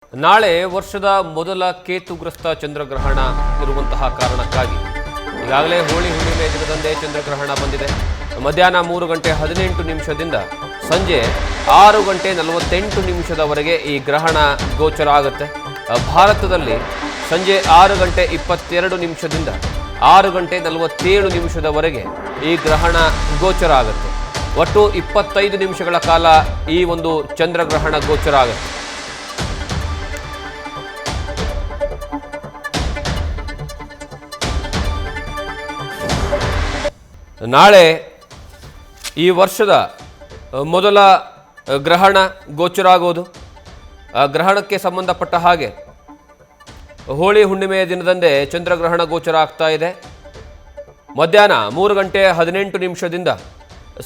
ನಾಳೆ ವರ್ಷದ ಮೊದಲ ಕೇತುಗ್ರಸ್ತ ಚಂದ್ರಗ್ರಹಣ ಇರುವಂತಹ ಕಾರಣಕ್ಕಾಗಿ ಈಗಾಗಲೇ ಹೋಳಿ ಹುಣ್ಣಿಮೆ ದಿನದಂದೇ ಚಂದ್ರಗ್ರಹಣ ಬಂದಿದೆ. ಮಧ್ಯಾಹ್ನ 3:18 ಸಂಜೆ 6:48 ಈ ಗ್ರಹಣ ಗೋಚರ ಆಗುತ್ತೆ. ಭಾರತದಲ್ಲಿ ಸಂಜೆ 6:22 6:47 ಈ ಗ್ರಹಣ ಗೋಚರ ಆಗುತ್ತೆ. ಒಟ್ಟು 25 ನಿಮಿಷಗಳ ಕಾಲ ಈ ಒಂದು ಚಂದ್ರಗ್ರಹಣ ಗೋಚರ ಆಗುತ್ತೆ. ನಾಳೆ ಈ ವರ್ಷದ ಮೊದಲ ಗ್ರಹಣ ಗೋಚರ ಆಗೋದು. ಗ್ರಹಣಕ್ಕೆ ಸಂಬಂಧಪಟ್ಟ ಹಾಗೆ ಹೋಳಿ ಹುಣ್ಣಿಮೆಯ ದಿನದಂದೇ ಚಂದ್ರಗ್ರಹಣ ಗೋಚರ ಆಗ್ತಾ ಇದೆ. ಮಧ್ಯಾಹ್ನ 3:18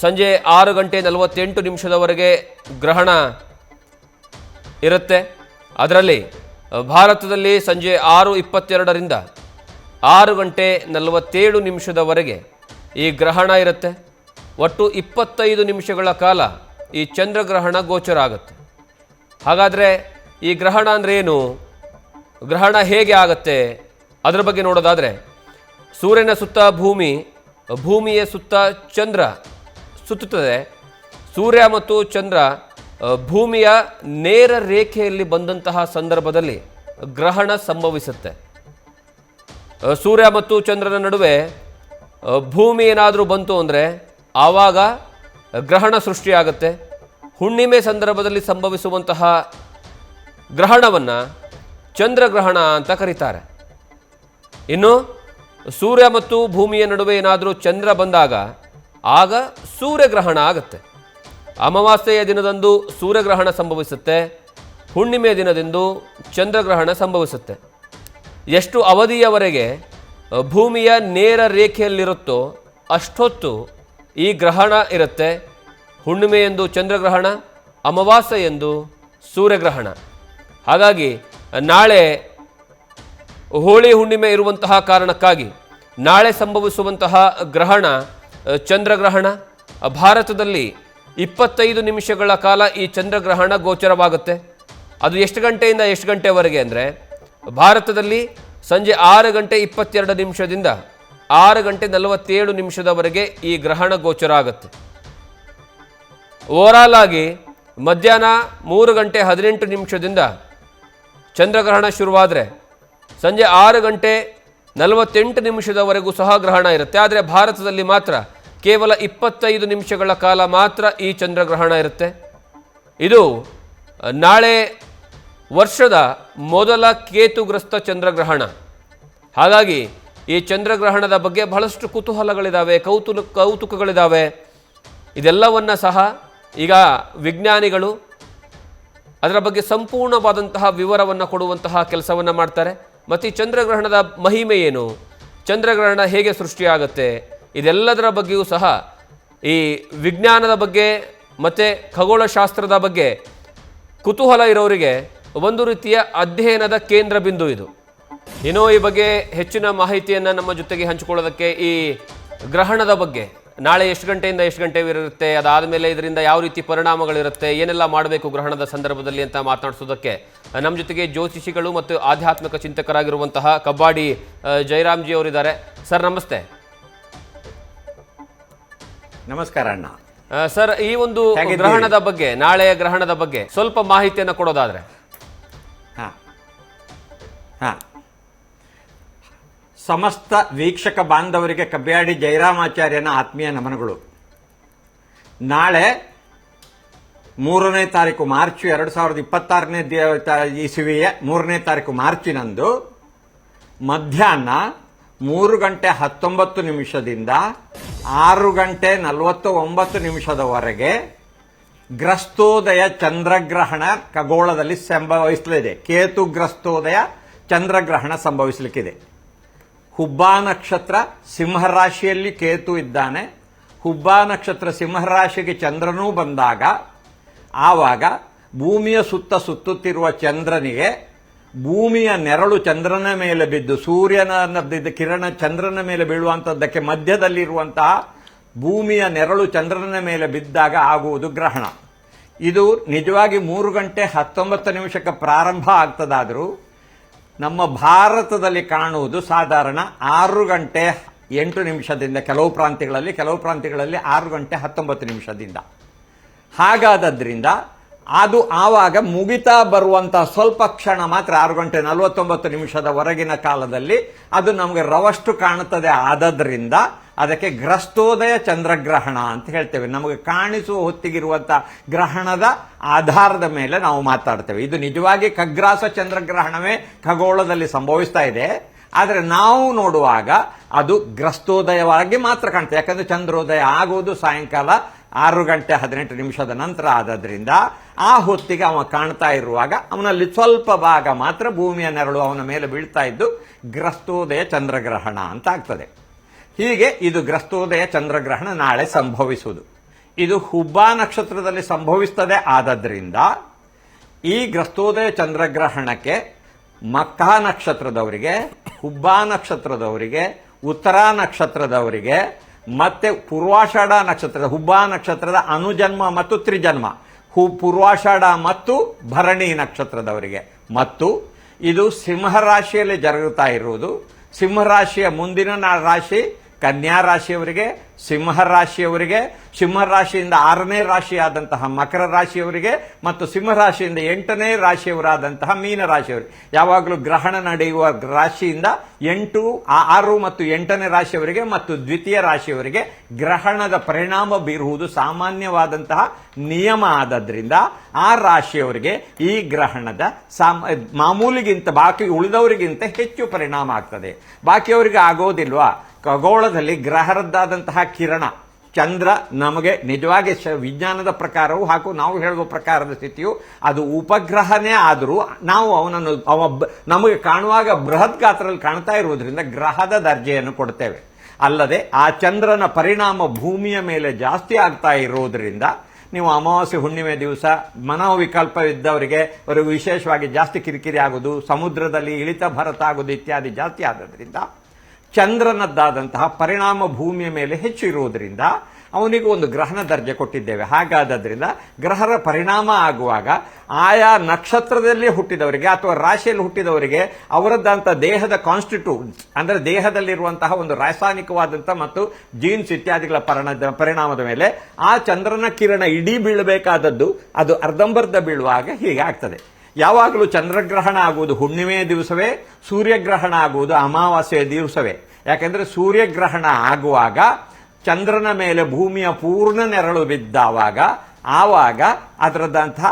ಸಂಜೆ 6:48 ಗ್ರಹಣ ಇರುತ್ತೆ. ಅದರಲ್ಲಿ ಭಾರತದಲ್ಲಿ ಸಂಜೆ 6:22 6:47 ಈ ಗ್ರಹಣ ಇರುತ್ತೆ. ಒಟ್ಟು 25 ನಿಮಿಷಗಳ ಕಾಲ ಈ ಚಂದ್ರಗ್ರಹಣ ಗೋಚರ ಆಗುತ್ತೆ. ಹಾಗಾದರೆ ಈ ಗ್ರಹಣ ಅಂದರೆ ಏನು, ಗ್ರಹಣ ಹೇಗೆ ಆಗುತ್ತೆ ಅದರ ಬಗ್ಗೆ ನೋಡೋದಾದರೆ, ಸೂರ್ಯನ ಸುತ್ತ ಭೂಮಿ, ಭೂಮಿಯ ಸುತ್ತ ಚಂದ್ರ ಸುತ್ತುತ್ತದೆ. ಸೂರ್ಯ ಮತ್ತು ಚಂದ್ರ ಭೂಮಿಯ ನೇರ ರೇಖೆಯಲ್ಲಿ ಬಂದಂತಹ ಸಂದರ್ಭದಲ್ಲಿ ಗ್ರಹಣ ಸಂಭವಿಸುತ್ತೆ. ಸೂರ್ಯ ಮತ್ತು ಚಂದ್ರನ ನಡುವೆ ಭೂಮಿ ಏನಾದರೂ ಬಂತು ಅಂದರೆ ಆವಾಗ ಗ್ರಹಣ ಸೃಷ್ಟಿಯಾಗುತ್ತೆ. ಹುಣ್ಣಿಮೆ ಸಂದರ್ಭದಲ್ಲಿ ಸಂಭವಿಸುವಂತಹ ಗ್ರಹಣವನ್ನು ಚಂದ್ರಗ್ರಹಣ ಅಂತ ಕರೀತಾರೆ. ಇನ್ನು ಸೂರ್ಯ ಮತ್ತು ಭೂಮಿಯ ನಡುವೆ ಏನಾದರೂ ಚಂದ್ರ ಬಂದಾಗ ಆಗ ಸೂರ್ಯಗ್ರಹಣ ಆಗುತ್ತೆ. ಅಮಾವಾಸ್ಯೆಯ ದಿನದಂದು ಸೂರ್ಯಗ್ರಹಣ ಸಂಭವಿಸುತ್ತೆ. ಹುಣ್ಣಿಮೆಯ ದಿನದಂದು ಚಂದ್ರಗ್ರಹಣ ಸಂಭವಿಸುತ್ತೆ. ಎಷ್ಟು ಅವಧಿಯವರೆಗೆ ಭೂಮಿಯ ನೇರ ರೇಖೆಯಲ್ಲಿರುತ್ತೋ ಅಷ್ಟೊತ್ತು ಈ ಗ್ರಹಣ ಇರುತ್ತೆ. ಹುಣ್ಣಿಮೆಯೆಂದು ಚಂದ್ರಗ್ರಹಣ, ಅಮಾವಾಸ್ಯೆಯೆಂದು ಸೂರ್ಯಗ್ರಹಣ. ಹಾಗಾಗಿ ನಾಳೆ ಹೋಳಿ ಹುಣ್ಣಿಮೆ ಇರುವಂತಹ ಕಾರಣಕ್ಕಾಗಿ ನಾಳೆ ಸಂಭವಿಸುವಂತಹ ಗ್ರಹಣ ಚಂದ್ರಗ್ರಹಣ. ಭಾರತದಲ್ಲಿ 25 ನಿಮಿಷಗಳ ಕಾಲ ಈ ಚಂದ್ರಗ್ರಹಣ ಗೋಚರವಾಗುತ್ತೆ. ಅದು ಎಷ್ಟು ಗಂಟೆಯಿಂದ ಎಷ್ಟು ಗಂಟೆವರೆಗೆ ಅಂದರೆ, ಭಾರತದಲ್ಲಿ ಸಂಜೆ 6:22 6:47 ಈ ಗ್ರಹಣ ಗೋಚರ ಆಗುತ್ತೆ. ಓವರಾಲ್ ಆಗಿ ಮಧ್ಯಾಹ್ನ 3:18 ಚಂದ್ರಗ್ರಹಣ ಶುರುವಾದರೆ ಸಂಜೆ 6:48 ಸಹ ಗ್ರಹಣ ಇರುತ್ತೆ. ಆದರೆ ಭಾರತದಲ್ಲಿ ಮಾತ್ರ ಕೇವಲ 25 ನಿಮಿಷಗಳ ಕಾಲ ಮಾತ್ರ ಈ ಚಂದ್ರಗ್ರಹಣ ಇರುತ್ತೆ. ಇದು ನಾಳೆ ವರ್ಷದ ಮೊದಲ ಕೇತುಗ್ರಸ್ತ ಚಂದ್ರಗ್ರಹಣ. ಹಾಗಾಗಿ ಈ ಚಂದ್ರಗ್ರಹಣದ ಬಗ್ಗೆ ಬಹಳಷ್ಟು ಕುತೂಹಲಗಳಿದ್ದಾವೆ, ಕೌತುಕಗಳಿದ್ದಾವೆ. ಇದೆಲ್ಲವನ್ನು ಸಹ ಈಗ ವಿಜ್ಞಾನಿಗಳು ಅದರ ಬಗ್ಗೆ ಸಂಪೂರ್ಣವಾದಂತಹ ವಿವರವನ್ನು ಕೊಡುವಂತಹ ಕೆಲಸವನ್ನು ಮಾಡ್ತಾರೆ. ಮತ್ತು ಈ ಚಂದ್ರಗ್ರಹಣದ ಮಹಿಮೆ ಏನು, ಚಂದ್ರಗ್ರಹಣ ಹೇಗೆ ಸೃಷ್ಟಿಯಾಗುತ್ತೆ, ಇದೆಲ್ಲದರ ಬಗ್ಗೆಯೂ ಸಹ ಈ ವಿಜ್ಞಾನದ ಬಗ್ಗೆ ಮತ್ತು ಖಗೋಳಶಾಸ್ತ್ರದ ಬಗ್ಗೆ ಕುತೂಹಲ ಇರೋರಿಗೆ ಒಂದು ರೀತಿಯ ಅಧ್ಯಯನದ ಕೇಂದ್ರ ಬಿಂದು ಇದು. ಏನೋ ಈ ಬಗ್ಗೆ ಹೆಚ್ಚಿನ ಮಾಹಿತಿಯನ್ನು ನಮ್ಮ ಜೊತೆಗೆ ಹಂಚಿಕೊಳ್ಳೋದಕ್ಕೆ, ಈ ಗ್ರಹಣದ ಬಗ್ಗೆ ನಾಳೆ ಎಷ್ಟು ಗಂಟೆಯಿಂದ ಎಷ್ಟು ಗಂಟೆವಿರುತ್ತೆ, ಅದಾದಮೇಲೆ ಇದರಿಂದ ಯಾವ ರೀತಿ ಪರಿಣಾಮಗಳಿರುತ್ತೆ, ಏನೆಲ್ಲ ಮಾಡಬೇಕು ಗ್ರಹಣದ ಸಂದರ್ಭದಲ್ಲಿ ಅಂತ ಮಾತನಾಡಿಸೋದಕ್ಕೆ ನಮ್ಮ ಜೊತೆಗೆ ಜ್ಯೋತಿಷಿಗಳು ಮತ್ತು ಆಧ್ಯಾತ್ಮಿಕ ಚಿಂತಕರಾಗಿರುವಂತಹ ಕಬ್ಬಾಡಿ ಜಯರಾಮ್ ಜಿ ಅವರಿದ್ದಾರೆ. ಸರ್ ನಮಸ್ತೆ. ನಮಸ್ಕಾರ ಅಣ್ಣ. ಸರ್, ಈ ಒಂದು ಗ್ರಹಣದ ಬಗ್ಗೆ, ನಾಳೆಯ ಗ್ರಹಣದ ಬಗ್ಗೆ ಸ್ವಲ್ಪ ಮಾಹಿತಿಯನ್ನು ಕೊಡೋದಾದ್ರೆ. ಸಮಸ್ತ ವೀಕ್ಷಕ ಬಾಂಧವರಿಗೆ ಕಬ್ಯಾಡಿ ಜಯರಾಮಾಚಾರ್ಯನ ಆತ್ಮೀಯ ನಮನಗಳು. ನಾಳೆ 3ನೇ ತಾರೀಕು ಮಾರ್ಚ್ 2026ನೇ ಇಸವಿಯ 3ನೇ ತಾರೀಕು ಮಾರ್ಚಿನಂದು ಮಧ್ಯಾಹ್ನ 3:19 6:49 ಗ್ರಸ್ತೋದಯ ಚಂದ್ರಗ್ರಹಣ ಖಗೋಳದಲ್ಲಿ ಸಂಭವಿಸಲಿದೆ. ಕೇತುಗ್ರಸ್ತೋದಯ ಚಂದ್ರಗ್ರಹಣ ಸಂಭವಿಸಲಿಕ್ಕಿದೆ. ಹುಬ್ಬಾ ನಕ್ಷತ್ರ ಸಿಂಹರಾಶಿಯಲ್ಲಿ ಕೇತು ಇದ್ದಾನೆ. ಹುಬ್ಬಾ ನಕ್ಷತ್ರ ಸಿಂಹರಾಶಿಗೆ ಚಂದ್ರನೂ ಬಂದಾಗ ಆವಾಗ ಭೂಮಿಯ ಸುತ್ತ ಸುತ್ತುತ್ತಿರುವ ಚಂದ್ರನಿಗೆ ಭೂಮಿಯ ನೆರಳು ಚಂದ್ರನ ಮೇಲೆ ಬಿದ್ದು, ಸೂರ್ಯನ ಕಿರಣ ಚಂದ್ರನ ಮೇಲೆ ಬೀಳುವಂಥದ್ದಕ್ಕೆ ಮಧ್ಯದಲ್ಲಿರುವಂತಹ ಭೂಮಿಯ ನೆರಳು ಚಂದ್ರನ ಮೇಲೆ ಬಿದ್ದಾಗ ಆಗುವುದು ಗ್ರಹಣ. ಇದು ನಿಜವಾಗಿ 3:19 ಪ್ರಾರಂಭ ಆಗ್ತದಾದರೂ ನಮ್ಮ ಭಾರತದಲ್ಲಿ ಕಾಣುವುದು ಸಾಧಾರಣ 6:08 ಕೆಲವು ಪ್ರಾಂತ್ಯಗಳಲ್ಲಿ 6:19 ಹಾಗಾದ್ರಿಂದ ಅದು ಆವಾಗ ಮುಗಿತಾ ಬರುವಂತಹ ಸ್ವಲ್ಪ ಕ್ಷಣ ಮಾತ್ರ 6:49 ಕಾಲದಲ್ಲಿ ಅದು ನಮಗೆ ರವಷ್ಟು ಕಾಣುತ್ತದೆ. ಆದದ್ರಿಂದ ಅದಕ್ಕೆ ಗ್ರಸ್ತೋದಯ ಚಂದ್ರಗ್ರಹಣ ಅಂತ ಹೇಳ್ತೇವೆ. ನಮಗೆ ಕಾಣಿಸುವ ಹೊತ್ತಿಗಿರುವಂತಹ ಗ್ರಹಣದ ಆಧಾರದ ಮೇಲೆ ನಾವು ಮಾತಾಡ್ತೇವೆ. ಇದು ನಿಜವಾಗಿ ಖಗ್ರಾಸ ಚಂದ್ರಗ್ರಹಣವೇ ಖಗೋಳದಲ್ಲಿ ಸಂಭವಿಸ್ತಾ ಇದೆ. ಆದರೆ ನಾವು ನೋಡುವಾಗ ಅದು ಗ್ರಸ್ತೋದಯವಾಗಿ ಮಾತ್ರ ಕಾಣ್ತದೆ. ಯಾಕಂದ್ರೆ ಚಂದ್ರೋದಯ ಆಗುವುದು ಸಾಯಂಕಾಲ 6:18 ನಂತರ ಆದದ್ರಿಂದ ಆ ಹೊತ್ತಿಗೆ ಅವ ಕಾಣ್ತಾ ಇರುವಾಗ ಅವನಲ್ಲಿ ಸ್ವಲ್ಪ ಭಾಗ ಮಾತ್ರ ಭೂಮಿಯ ನೆರಳು ಅವನ ಮೇಲೆ ಬೀಳ್ತಾ ಇದ್ದು ಗ್ರಸ್ತೋದಯ ಚಂದ್ರಗ್ರಹಣ ಅಂತ ಆಗ್ತದೆ. ಹೀಗೆ ಇದು ಗ್ರಸ್ತೋದಯ ಚಂದ್ರಗ್ರಹಣ ನಾಳೆ ಸಂಭವಿಸುವುದು. ಇದು ಹುಬ್ಬಾ ನಕ್ಷತ್ರದಲ್ಲಿ ಸಂಭವಿಸ್ತದೆ. ಆದದ್ರಿಂದ ಈ ಗ್ರಸ್ತೋದಯ ಚಂದ್ರಗ್ರಹಣಕ್ಕೆ ಮಕ್ಕಾ ನಕ್ಷತ್ರದವರಿಗೆ, ಹುಬ್ಬಾ ನಕ್ಷತ್ರದವರಿಗೆ, ಉತ್ತರಾ ನಕ್ಷತ್ರದವರಿಗೆ ಮತ್ತೆ ಪೂರ್ವಾಷಾಢ ನಕ್ಷತ್ರದ, ಹುಬ್ಬಾ ನಕ್ಷತ್ರದ ಅನುಜನ್ಮ ಮತ್ತು ತ್ರಿಜನ್ಮ, ಪೂರ್ವಾಷಾಢ ಮತ್ತು ಭರಣಿ ನಕ್ಷತ್ರದವರಿಗೆ, ಮತ್ತು ಇದು ಸಿಂಹರಾಶಿಯಲ್ಲಿ ಜರುಗುತ್ತಾ ಇರುವುದು. ಸಿಂಹರಾಶಿಯ ಮುಂದಿನ ರಾಶಿ ಕನ್ಯಾ ರಾಶಿಯವರಿಗೆ, ಸಿಂಹರಾಶಿಯವರಿಗೆ, ಸಿಂಹರಾಶಿಯಿಂದ 6ನೇ ರಾಶಿಯಾದಂತಹ ಮಕರ ರಾಶಿಯವರಿಗೆ ಮತ್ತು ಸಿಂಹರಾಶಿಯಿಂದ 8ನೇ ರಾಶಿಯವರಾದಂತಹ ಮೀನ ರಾಶಿಯವರಿಗೆ. ಯಾವಾಗಲೂ ಗ್ರಹಣ ನಡೆಯುವ ರಾಶಿಯಿಂದ 6 ಮತ್ತು 8ನೇ ರಾಶಿಯವರಿಗೆ ಮತ್ತು ದ್ವಿತೀಯ ರಾಶಿಯವರಿಗೆ ಗ್ರಹಣದ ಪರಿಣಾಮ ಬೀರುವುದು ಸಾಮಾನ್ಯವಾದಂತಹ ನಿಯಮ. ಆದದ್ರಿಂದ ಆ ರಾಶಿಯವರಿಗೆ ಈ ಗ್ರಹಣದ ಮಾಮೂಲಿಗಿಂತ ಬಾಕಿ ಉಳಿದವರಿಗಿಂತ ಹೆಚ್ಚು ಪರಿಣಾಮ ಆಗ್ತದೆ. ಬಾಕಿಯವರಿಗೆ ಆಗೋದಿಲ್ವಾ? ಖಗೋಳದಲ್ಲಿ ಗ್ರಹರದ್ದಾದಂತಹ ಕಿರಣ, ಚಂದ್ರ ನಮಗೆ ನಿಜವಾಗಿ ವಿಜ್ಞಾನದ ಪ್ರಕಾರವೂ ಹಾಗೂ ನಾವು ಹೇಳುವ ಪ್ರಕಾರದ ಸ್ಥಿತಿಯು ಅದು ಉಪಗ್ರಹನೇ ಆದರೂ ನಾವು ಅವನನ್ನು ನಮಗೆ ಕಾಣುವಾಗ ಬೃಹತ್ ಗಾತ್ರದಲ್ಲಿ ಕಾಣ್ತಾ ಇರುವುದರಿಂದ ಗ್ರಹದ ದರ್ಜೆಯನ್ನು ಕೊಡ್ತೇವೆ. ಅಲ್ಲದೆ ಆ ಚಂದ್ರನ ಪರಿಣಾಮ ಭೂಮಿಯ ಮೇಲೆ ಜಾಸ್ತಿ ಆಗ್ತಾ ಇರೋದ್ರಿಂದ ನೀವು ಅಮಾವಾಸ್ಯೆ ಹುಣ್ಣಿಮೆ ದಿವಸ ಮನೋವಿಕಲ್ಪವಿದ್ದವರಿಗೆ ಅವರಿಗೆ ವಿಶೇಷವಾಗಿ ಜಾಸ್ತಿ ಕಿರಿಕಿರಿ ಆಗೋದು, ಸಮುದ್ರದಲ್ಲಿ ಇಳಿತ ಭರತ ಆಗೋದು ಇತ್ಯಾದಿ ಜಾಸ್ತಿ ಆದದ್ರಿಂದ ಚಂದ್ರನದ್ದಾದಂತಹ ಪರಿಣಾಮ ಭೂಮಿಯ ಮೇಲೆ ಹೆಚ್ಚು ಇರುವುದರಿಂದ ಅವನಿಗೆ ಒಂದು ಗ್ರಹಣ ದರ್ಜೆ ಕೊಟ್ಟಿದ್ದೇವೆ. ಹಾಗಾದ್ದರಿಂದ ಗ್ರಹರ ಪರಿಣಾಮ ಆಗುವಾಗ ಆಯಾ ನಕ್ಷತ್ರದಲ್ಲಿ ಹುಟ್ಟಿದವರಿಗೆ ಅಥವಾ ರಾಶಿಯಲ್ಲಿ ಹುಟ್ಟಿದವರಿಗೆ ಅವರದ್ದಂತಹ ದೇಹದ ಕಾನ್ಸ್ಟಿಟ್ಯೂಟ್ಸ್ ಅಂದರೆ ದೇಹದಲ್ಲಿರುವಂತಹ ಒಂದು ರಾಸಾಯನಿಕವಾದಂತಹ ಮತ್ತು ಜೀನ್ಸ್ ಇತ್ಯಾದಿಗಳ ಪರಿಣಾಮದ ಮೇಲೆ ಆ ಚಂದ್ರನ ಕಿರಣ ಇಡೀ ಬೀಳಬೇಕಾದದ್ದು ಅದು ಅರ್ಧಂಬರ್ಧ ಬೀಳುವಾಗ ಹೀಗೆ ಆಗ್ತದೆ. ಯಾವಾಗಲೂ ಚಂದ್ರಗ್ರಹಣ ಆಗುವುದು ಹುಣ್ಣಿಮೆಯ ದಿವಸವೇ, ಸೂರ್ಯಗ್ರಹಣ ಆಗುವುದು ಅಮಾವಾಸ್ಯೆಯ ದಿವಸವೇ. ಯಾಕೆಂದ್ರೆ ಸೂರ್ಯಗ್ರಹಣ ಆಗುವಾಗ ಚಂದ್ರನ ಮೇಲೆ ಭೂಮಿಯ ಪೂರ್ಣ ನೆರಳು ಬಿದ್ದಾವಾಗ ಆವಾಗ ಅದರದಂತಹ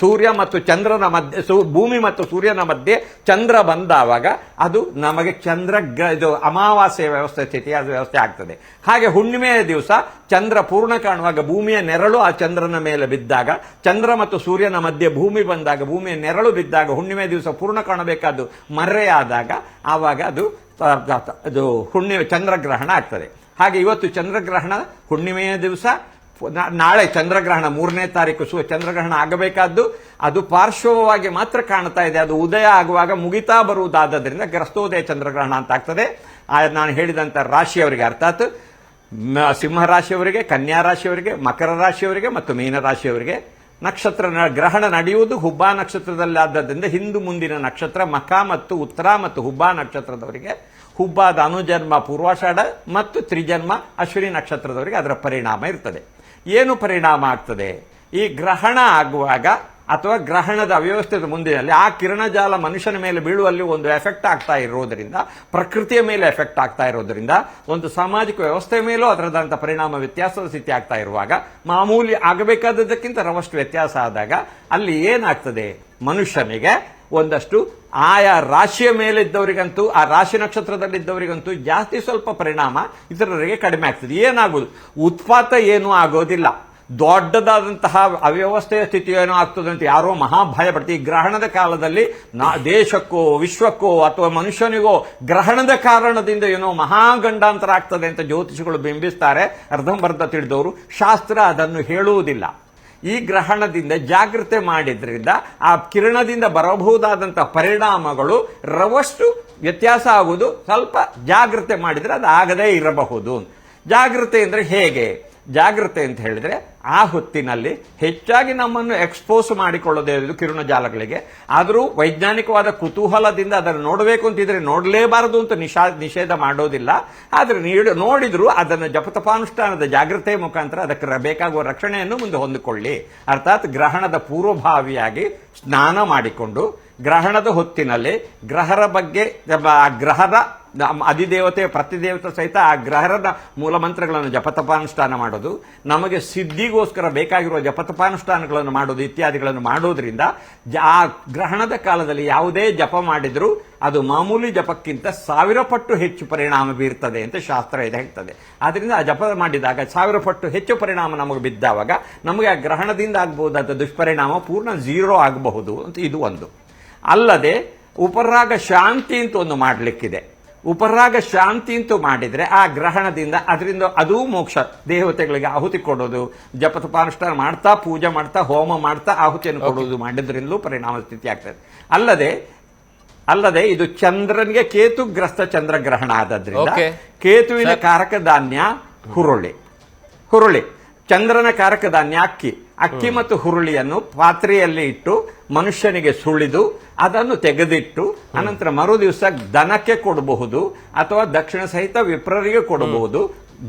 ಸೂರ್ಯ ಮತ್ತು ಚಂದ್ರನ ಮಧ್ಯೆ, ಭೂಮಿ ಮತ್ತು ಸೂರ್ಯನ ಮಧ್ಯೆ ಚಂದ್ರ ಬಂದಾವಾಗ ಅದು ನಮಗೆ ಇದು ಅಮಾವಾಸ್ಯೆಯ ಸ್ಥಿತಿ ಅದು ವ್ಯವಸ್ಥೆ ಆಗ್ತದೆ. ಹಾಗೆ ಹುಣ್ಣಿಮೆಯ ದಿವಸ ಚಂದ್ರ ಪೂರ್ಣ ಕಾಣುವಾಗ ಭೂಮಿಯ ನೆರಳು ಆ ಚಂದ್ರನ ಮೇಲೆ ಬಿದ್ದಾಗ, ಚಂದ್ರ ಮತ್ತು ಸೂರ್ಯನ ಮಧ್ಯೆ ಭೂಮಿ ಬಂದಾಗ, ಭೂಮಿಯ ನೆರಳು ಬಿದ್ದಾಗ ಹುಣ್ಣಿಮೆ ದಿವಸ ಪೂರ್ಣ ಕಾಣಬೇಕಾದ್ದು ಮರೆಯಾದಾಗ ಆವಾಗ ಅದು ಹುಣ್ಣಿಮೆ ಚಂದ್ರಗ್ರಹಣ ಆಗ್ತದೆ. ಹಾಗೆ ಇವತ್ತು ಚಂದ್ರಗ್ರಹಣ ಹುಣ್ಣಿಮೆಯ ದಿವಸ, ನಾಳೆ ಚಂದ್ರಗ್ರಹಣ 3ನೇ ತಾರೀಕು ಚಂದ್ರಗ್ರಹಣ ಆಗಬೇಕಾದ್ದು ಅದು ಪಾರ್ಶ್ವವಾಗಿ ಮಾತ್ರ ಕಾಣ್ತಾ ಇದೆ. ಅದು ಉದಯ ಆಗುವಾಗ ಮುಗಿತಾ ಬರುವುದಾದ್ದರಿಂದ ಗ್ರಸ್ತೋದಯ ಚಂದ್ರಗ್ರಹಣ ಅಂತ ಆಗ್ತದೆ. ನಾನು ಹೇಳಿದಂತ ರಾಶಿಯವರಿಗೆ ಅರ್ಥಾತ್ ಸಿಂಹರಾಶಿಯವರಿಗೆ, ಕನ್ಯಾ ರಾಶಿಯವರಿಗೆ, ಮಕರ ರಾಶಿಯವರಿಗೆ ಮತ್ತು ಮೀನ ರಾಶಿಯವರಿಗೆ ನಕ್ಷತ್ರ ಗ್ರಹಣ ನಡೆಯುವುದು ಹುಬ್ಬಾ ನಕ್ಷತ್ರದಲ್ಲಿ ಆದ್ದರಿಂದ ಹಿಂದು ಮುಂದಿನ ನಕ್ಷತ್ರ ಮಖ ಮತ್ತು ಉತ್ತರ ಮತ್ತು ಹುಬ್ಬಾ ನಕ್ಷತ್ರದವರಿಗೆ, ಹುಬ್ಬಾದ ಅನುಜನ್ಮ ಪೂರ್ವಾಷಾಢ ಮತ್ತು ತ್ರಿಜನ್ಮ ಅಶ್ವಿನಿ ನಕ್ಷತ್ರದವರಿಗೆ ಅದರ ಪರಿಣಾಮ ಇರ್ತದೆ. ಏನು ಪರಿಣಾಮ ಆಗ್ತದೆ? ಈ ಗ್ರಹಣ ಆಗುವಾಗ ಅಥವಾ ಗ್ರಹಣದ ಅವ್ಯವಸ್ಥೆಯ ಮುಂದಿನಲ್ಲಿ ಆ ಕಿರಣಜಾಲ ಮನುಷ್ಯನ ಮೇಲೆ ಬೀಳುವಲ್ಲಿ ಒಂದು ಎಫೆಕ್ಟ್ ಆಗ್ತಾ ಇರೋದ್ರಿಂದ, ಪ್ರಕೃತಿಯ ಮೇಲೆ ಎಫೆಕ್ಟ್ ಆಗ್ತಾ ಇರೋದ್ರಿಂದ, ಒಂದು ಸಾಮಾಜಿಕ ವ್ಯವಸ್ಥೆಯ ಮೇಲೂ ಅದರದಂತ ಪರಿಣಾಮ ವ್ಯತ್ಯಾಸದ ಸ್ಥಿತಿ ಆಗ್ತಾ ಇರುವಾಗ ಮಾಮೂಲಿ ಆಗಬೇಕಾದದ್ದಕ್ಕಿಂತ ರವಷ್ಟು ವ್ಯತ್ಯಾಸ ಆದಾಗ ಅಲ್ಲಿ ಏನಾಗ್ತದೆ? ಮನುಷ್ಯನಿಗೆ ಒಂದಷ್ಟು ಆಯಾ ರಾಶಿಯ ಮೇಲಿದ್ದವರಿಗಂತೂ, ಆ ರಾಶಿ ನಕ್ಷತ್ರದಲ್ಲಿದ್ದವರಿಗಂತೂ ಜಾಸ್ತಿ ಸ್ವಲ್ಪ ಪರಿಣಾಮ, ಇತರರಿಗೆ ಕಡಿಮೆ ಆಗ್ತದೆ. ಏನಾಗುವುದು? ಉತ್ಪಾತ ಏನೂ ಆಗೋದಿಲ್ಲ. ದೊಡ್ಡದಾದಂತಹ ಅವ್ಯವಸ್ಥೆಯ ಸ್ಥಿತಿ ಏನೋ ಆಗ್ತದೆ ಅಂತ ಯಾರೋ ಮಹಾಭಯ ಪಡ್ತೀವಿ. ಈ ಗ್ರಹಣದ ಕಾಲದಲ್ಲಿ ದೇಶಕ್ಕೋ ವಿಶ್ವಕ್ಕೋ ಅಥವಾ ಮನುಷ್ಯನಿಗೋ ಗ್ರಹಣದ ಕಾರಣದಿಂದ ಏನೋ ಮಹಾಗಂಡಾಂತರ ಆಗ್ತದೆ ಅಂತ ಜ್ಯೋತಿಷಿಗಳು ಬಿಂಬಿಸ್ತಾರೆ. ಅರ್ಧಂಬರ್ಧ ತಿಳಿದವರು. ಶಾಸ್ತ್ರ ಅದನ್ನು ಹೇಳುವುದಿಲ್ಲ. ಈ ಗ್ರಹಣದಿಂದ ಜಾಗೃತೆ ಮಾಡಿದ್ರಿಂದ ಆ ಕಿರಣದಿಂದ ಬರಬಹುದಾದಂತಹ ಪರಿಣಾಮಗಳು ರವಷ್ಟು ವ್ಯತ್ಯಾಸ ಆಗುವುದು. ಸ್ವಲ್ಪ ಜಾಗೃತೆ ಮಾಡಿದ್ರೆ ಅದು ಆಗದೇ ಇರಬಹುದು. ಜಾಗೃತೆ ಅಂದ್ರೆ ಹೇಗೆ? ಜಾಗ್ರತೆ ಅಂತ ಹೇಳಿದ್ರೆ ಆ ಹೊತ್ತಿನಲ್ಲಿ ಹೆಚ್ಚಾಗಿ ನಮ್ಮನ್ನು ಎಕ್ಸ್ಪೋಸ್ ಮಾಡಿಕೊಳ್ಳೋದೇ ಇರೋದು ಕಿರುಣಜಾಲಗಳಿಗೆ. ಆದರೂ ವೈಜ್ಞಾನಿಕವಾದ ಕುತೂಹಲದಿಂದ ಅದನ್ನು ನೋಡಬೇಕು ಅಂತಿದ್ರೆ ನೋಡಲೇಬಾರದು ಅಂತ ನಿಷೇಧ ಮಾಡೋದಿಲ್ಲ. ಆದರೆ ನೋಡಿದ್ರು ಅದನ್ನು ಜಪತಪಾನುಷ್ಠಾನದ ಜಾಗೃತೆಯ ಮುಖಾಂತರ ಅದಕ್ಕೆ ಬೇಕಾಗುವ ರಕ್ಷಣೆಯನ್ನು ಮುಂದೆ ಹೊಂದಿಕೊಳ್ಳಿ. ಅರ್ಥಾತ್ ಗ್ರಹಣದ ಪೂರ್ವಭಾವಿಯಾಗಿ ಸ್ನಾನ ಮಾಡಿಕೊಂಡು ಗ್ರಹಣದ ಹೊತ್ತಿನಲ್ಲಿ ಗ್ರಹರ ಬಗ್ಗೆ ಗ್ರಹದ ಅಧಿದೇವತೆ ಪ್ರತಿದೇವತೆ ಸಹಿತ ಆ ಗ್ರಹದ ಮೂಲಮಂತ್ರಗಳನ್ನು ಜಪತಪಾನುಷ್ಠಾನ ಮಾಡೋದು, ನಮಗೆ ಸಿದ್ಧಿಗೋಸ್ಕರ ಬೇಕಾಗಿರುವ ಜಪತಪಾನುಷ್ಠಾನಗಳನ್ನು ಮಾಡೋದು ಇತ್ಯಾದಿಗಳನ್ನು ಮಾಡೋದ್ರಿಂದ ಆ ಗ್ರಹಣದ ಕಾಲದಲ್ಲಿ ಯಾವುದೇ ಜಪ ಮಾಡಿದರೂ ಅದು ಮಾಮೂಲಿ ಜಪಕ್ಕಿಂತ 1000 ಪಟ್ಟು ಹೆಚ್ಚು ಪರಿಣಾಮ ಬೀರ್ತದೆ ಅಂತ ಶಾಸ್ತ್ರ ಇದು ಹೇಳ್ತದೆ. ಆದ್ರಿಂದ ಆ ಜಪ ಮಾಡಿದಾಗ 1000 ಪಟ್ಟು ಹೆಚ್ಚು ಪರಿಣಾಮ ನಮಗೆ ಬಿದ್ದಾವಾಗ ನಮಗೆ ಆ ಗ್ರಹಣದಿಂದ ಆಗಬಹುದಾದ ದುಷ್ಪರಿಣಾಮ ಪೂರ್ಣ 0 ಆಗಬಹುದು ಅಂತ ಇದು ಒಂದು. ಅಲ್ಲದೆ ಉಪರಾಗ ಶಾಂತಿ ಅಂತ ಒಂದು ಮಾಡಲಿಕ್ಕಿದೆ. ಉಪರಾಗ ಶಾಂತಿ ಅಂತೂ ಮಾಡಿದ್ರೆ ಆ ಗ್ರಹಣದಿಂದ ಅದರಿಂದ ಅದೂ ಮೋಕ್ಷ. ದೇವತೆಗಳಿಗೆ ಆಹುತಿ ಕೊಡೋದು, ಜಪತಪಾನುಷ್ಠಾನ ಮಾಡ್ತಾ ಪೂಜೆ ಮಾಡ್ತಾ ಹೋಮ ಮಾಡ್ತಾ ಆಹುತಿಯನ್ನು ಕೊಡೋದು ಮಾಡಿದ್ರಿಂದಲೂ ಪರಿಣಾಮ ಸ್ಥಿತಿ ಆಗ್ತದೆ. ಅಲ್ಲದೆ ಇದು ಚಂದ್ರನಿಗೆ ಕೇತುಗ್ರಸ್ತ ಚಂದ್ರಗ್ರಹಣ ಆದದ್ರಿಂದ ಕೇತುವಿನ ಕಾರಕ ಧಾನ್ಯ ಹುರುಳಿ, ಚಂದ್ರನ ಕಾರಕ ಧಾನ್ಯ ಅಕ್ಕಿ ಮತ್ತು ಹುರುಳಿಯನ್ನು ಪಾತ್ರೆಯಲ್ಲಿ ಇಟ್ಟು ಮನುಷ್ಯನಿಗೆ ಸುಳಿದು ಅದನ್ನು ತೆಗೆದಿಟ್ಟು ಅನಂತರ ಮರು ದಿವಸ ದನಕ್ಕೆ ಕೊಡಬಹುದು ಅಥವಾ ದಕ್ಷಿಣ ಸಹಿತ ವಿಪ್ರರಿಗೆ ಕೊಡಬಹುದು.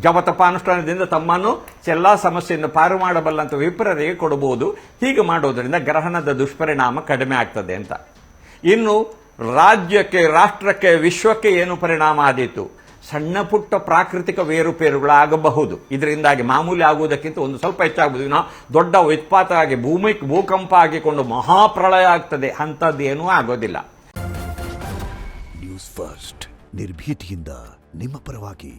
ಜಪತಪಾನುಷ್ಠಾನದಿಂದ ತಮ್ಮನ್ನು ಎಲ್ಲಾ ಸಮಸ್ಯೆಯನ್ನು ಪಾರು ಮಾಡಬಲ್ಲಂತ ವಿಪ್ರರಿಗೆ ಕೊಡಬಹುದು. ಹೀಗೆ ಮಾಡೋದ್ರಿಂದ ಗ್ರಹಣದ ದುಷ್ಪರಿಣಾಮ ಕಡಿಮೆ ಆಗ್ತದೆ ಅಂತ. ಇನ್ನು ರಾಜ್ಯಕ್ಕೆ, ರಾಷ್ಟ್ರಕ್ಕೆ, ವಿಶ್ವಕ್ಕೆ ಏನು ಪರಿಣಾಮ ಆದೀತು? ಸಣ್ಣ ಪುಟ್ಟ ಪ್ರಾಕೃತಿಕ ಏರುಪೇರುಗಳಾಗಬಹುದು. ಇದರಿಂದಾಗಿ ಮಾಮೂಲಿ ಆಗುವುದಕ್ಕಿಂತ ಒಂದು ಸ್ವಲ್ಪ ಹೆಚ್ಚಾಗಬಹುದು. ದೊಡ್ಡ ಉತ್ಪಾತ ಆಗಿ ಭೂಕಂಪ ಆಗಿಕೊಂಡು ಮಹಾಪ್ರಳಯ ಆಗ್ತದೆ, ಅಂಥದ್ದೇನೂ ಆಗೋದಿಲ್ಲ. ನ್ಯೂಸ್ ಫಸ್ಟ್ ನಿರ್ಭೀತಿಯಿಂದ ನಿಮ್ಮ ಪರವಾಗಿ.